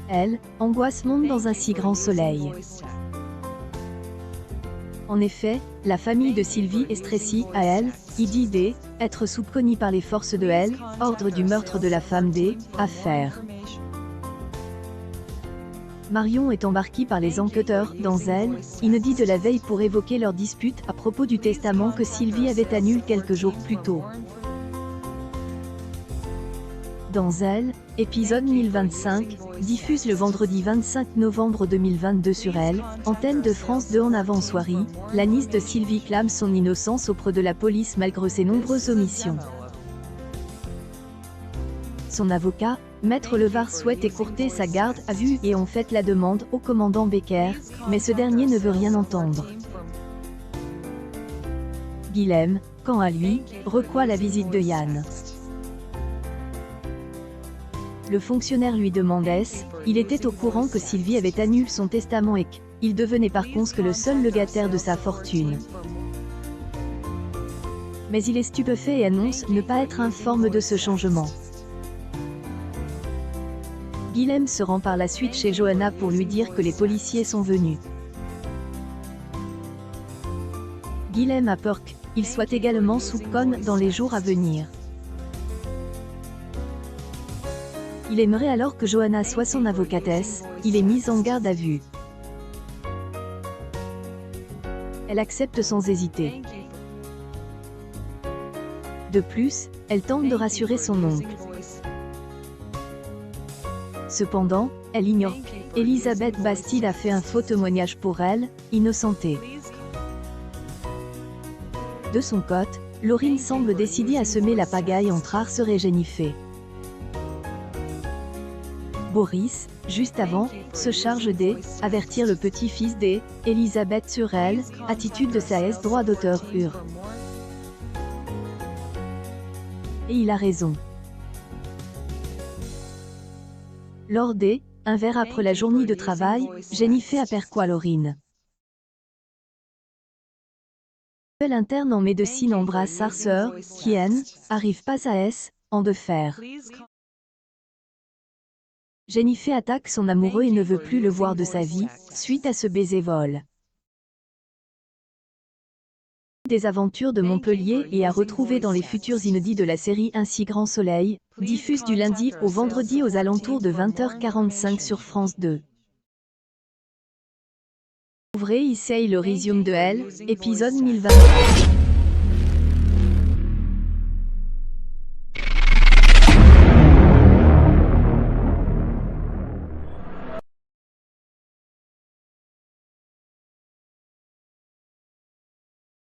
Elle, angoisse monte dans un si grand soleil. En effet, la famille de Sylvie est stressée, à elle, idée être soupçonnée par les forces de elle, ordre du meurtre de la femme des affaires. Marion est embarquée par les enquêteurs dans elle, inédit de la veille pour évoquer leur dispute à propos du testament que Sylvie avait annulé quelques jours plus tôt. Dans elle, épisode 1025, diffuse le vendredi 25 novembre 2022 sur elle, antenne de France 2 en avant-soirée, la nièce de Sylvie clame son innocence auprès de la police malgré ses nombreuses omissions. Son avocat, Maître Levard souhaite écourter sa garde à vue et en fait la demande au commandant Becker, mais ce dernier ne veut rien entendre. Guilhem, quant à lui, reçoit la visite de Yann. Le fonctionnaire lui demande il était au courant que Sylvie avait annulé son testament et qu'il devenait par conséquent le seul légataire de sa fortune. Mais il est stupéfait et annonce ne pas être informé de ce changement. Guilhem se rend par la suite chez Johanna pour lui dire que les policiers sont venus. Guilhem a peur qu'il soit également soupçonné dans les jours à venir. Il aimerait alors que Johanna soit son avocatesse, il est mis en garde à vue. Elle accepte sans hésiter. De plus, elle tente de rassurer son oncle. Cependant, elle ignore qu'Elisabeth Bastide a fait un faux témoignage pour elle, innocentée. De son côté, Laurine semble décidée à semer la pagaille entre Arthur et Jennifer. Boris, juste avant, se charge d'avertir le petit-fils d'Elisabeth sur elle, attitude de sa droit d'auteur hur. Et il a raison. Lors un verre après la journée de travail, Jennifer aperçoit Laurine. L'interne en médecine embrasse sa sœur, qui arrive pas à en de faire. Jennifer attaque son amoureux et ne veut plus le voir de sa vie, suite à ce baiser vol. Des aventures de Montpellier et à retrouver dans les futurs inédits de la série Ainsi Grand Soleil, diffuse du lundi au vendredi aux alentours de 20h45 sur France 2. Ouvrez ici le résumé de Elle, épisode 1025.